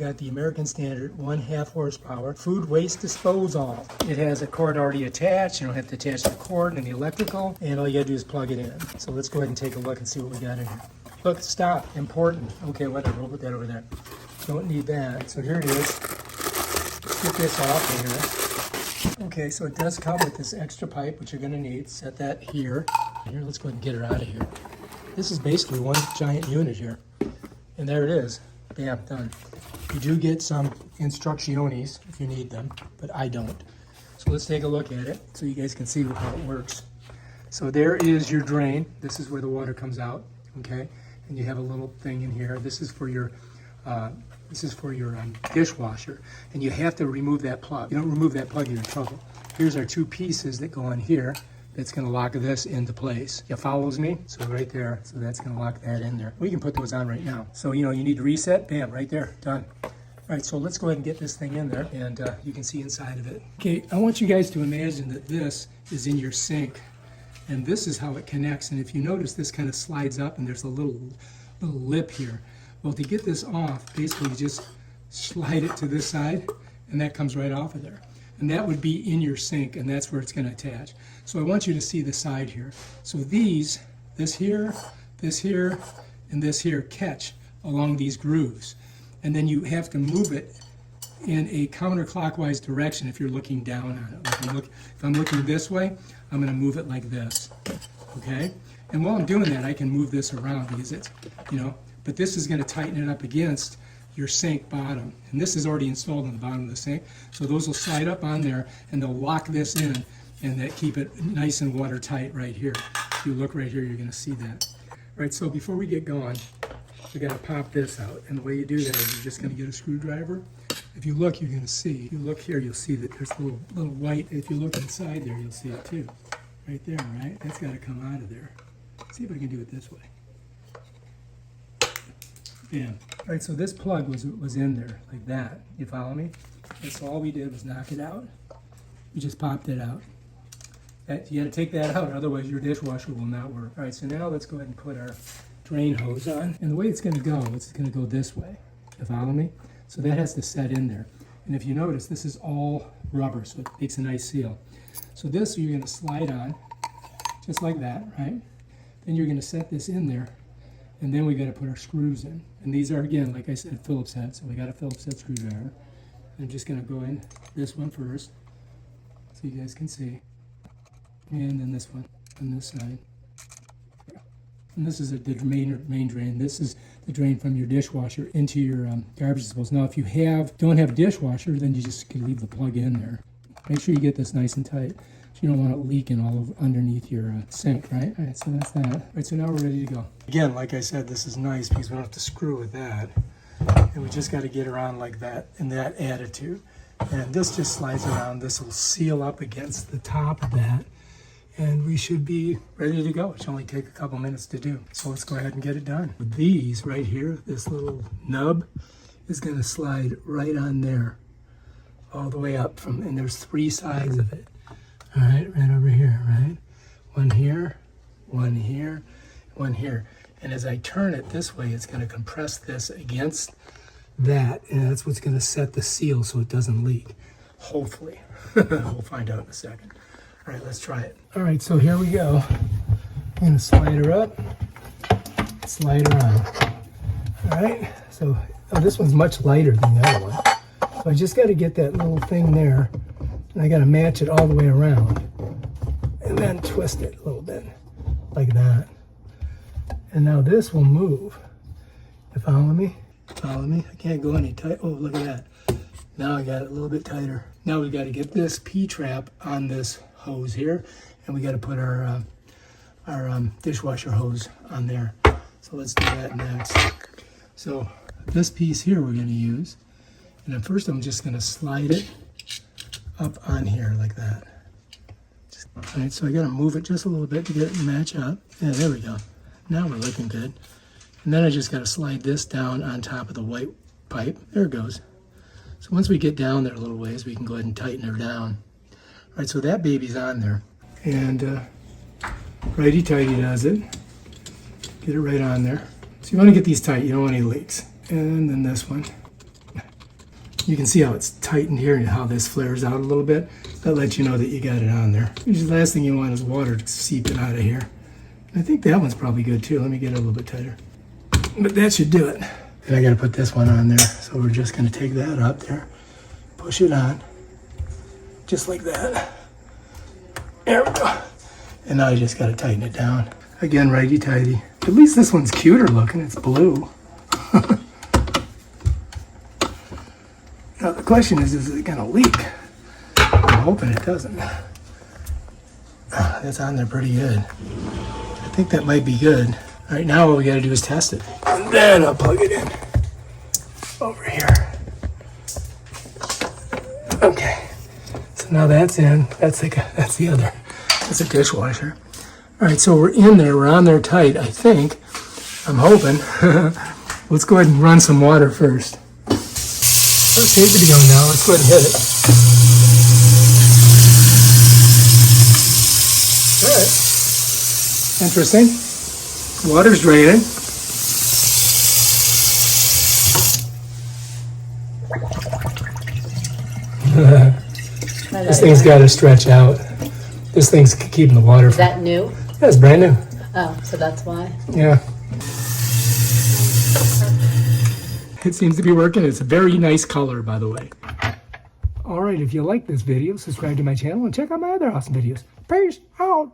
Got the American Standard 1/2 horsepower food waste disposal. It has a cord already attached. You don't have to attach the cord and the electrical, and all you gotta do is plug it in. So let's go ahead and take a look and see what we got in here. Look, stop, important. Okay, whatever, we'll put that over there. Don't need that. So here it is. Let's get this off here. Okay, so it does come with this extra pipe, which you're gonna need. Set that here. Here, let's go ahead and get her out of here. This is basically one giant unit here. And there it is. Bam, done. You do get some instrucciones if you need them, but I don't. So let's take a look at it so you guys can see how it works. So there is your drain. This is where the water comes out, okay? And you have a little thing in here. This is for your dishwasher, and you have to remove that plug. You don't remove that plug, you're in trouble. Here's our two pieces that go on here. That's going to lock this into place. You follows me? So right there, so that's going to lock that in there. We can put those on right now. So, you need to reset, bam, right there, done. All right, so let's go ahead and get this thing in there, and you can see inside of it. Okay, I want you guys to imagine that this is in your sink, and this is how it connects. And if you notice, this kind of slides up, and there's a little lip here. Well, to get this off, basically you just slide it to this side, and that comes right off of there. And that would be in your sink, and that's where it's going to attach. So I want you to see the side here. So this here, and this here catch along these grooves. And then you have to move it in a counterclockwise direction if you're looking down on it. Like if I'm looking this way, I'm going to move it like this, okay? And while I'm doing that, I can move this around because it's, but this is going to tighten it up against your sink bottom, and this is already installed on the bottom of the sink, so those will slide up on there and they'll lock this in, and that keep it nice and watertight right here. If you look right here, you're going to see that. All right, so before we get going, we got to pop this out, and the way you do that is you're just going to get a screwdriver. If you look, you're going to see. If you look here, you'll see that there's a little white. If you look inside there, you'll see it too. Right there, right? That's got to come out of there. See if I can do it this way. Yeah. All right, so this plug was in there like that. You follow me? And so all we did was knock it out. We just popped it out. You got to take that out, otherwise your dishwasher will not work. All right, so now let's go ahead and put our drain hose on. And the way it's going to go, it's going to go this way. You follow me? So that has to set in there. And if you notice, this is all rubber, so it makes a nice seal. So this you're going to slide on, just like that, right? Then you're going to set this in there. And then we got to put our screws in. And these are, again, like I said, Phillips head. So we got a Phillips head screwdriver. I'm just going to go in this one first, so you guys can see. And then this one on this side. And this is the main drain. This is the drain from your dishwasher into your garbage disposal. Now, if you don't have a dishwasher, then you just can leave the plug in there. Make sure you get this nice and tight. You don't want it leaking all over underneath your sink, right? All right, so that's that. All right, so now we're ready to go. Again, like I said, this is nice because we don't have to screw with that. And we just got to get around like that in that attitude. And this just slides around. This will seal up against the top of that. And we should be ready to go. It should only take a couple minutes to do. So let's go ahead and get it done. With these right here, this little nub is going to slide right on there, all the way up from, and there's 3 sides of it. All right, right over here, right? One here, one here, one here. And as I turn it this way, it's going to compress this against that, and that's what's going to set the seal so it doesn't leak. Hopefully. We'll find out in a second. All right, let's try it. All right, so here we go. I'm going to slide her up, slide her on. All right, so this one's much lighter than the other one. So I just got to get that little thing there. And I got to match it all the way around and then twist it a little bit like that. And now this will move. You follow me? Follow me? I can't go any tight. Oh, look at that. Now I got it a little bit tighter. Now we got to get this P-trap on this hose here, and we got to put our dishwasher hose on there. So let's do that next. So this piece here we're going to use, and then first I'm just going to slide it up on here like that. All right, so I got to move it just a little bit to get it to match up. Yeah, there we go. Now we're looking good. And then I just got to slide this down on top of the white pipe. There it goes. So once we get down there a little ways, we can go ahead and tighten her down. All right, so that baby's on there. And righty-tighty does it. Get it right on there. So you want to get these tight. You don't want any leaks. And then this one. You can see how it's tightened here and how this flares out a little bit. That lets you know that you got it on there. Usually the last thing you want is water seeping out of here. I think that one's probably good too. Let me get it a little bit tighter. But that should do it. And I gotta put this one on there. So we're just gonna take that up there, push it on, just like that. There we go. And now you just gotta tighten it down. Again, righty-tighty. At least this one's cuter looking, it's blue. Now the question is it gonna leak? I'm hoping it doesn't. That's on there pretty good. I think that might be good. All right, now all we gotta do is test it. And then I'll plug it in over here. Okay, so now that's in. That's the other. That's a dishwasher. All right, so we're in there. We're on there tight, I think. I'm hoping. Let's go ahead and run some water first. Let's hit the video now. Let's go ahead and hit it. All right. Interesting. Water's draining. This thing's got to stretch out. This thing's keeping the water. Is that new? That's brand new. Oh, so that's why? Yeah. It seems to be working. It's a very nice color, by the way. All right, if you like this video, subscribe to my channel and check out my other awesome videos. Peace out.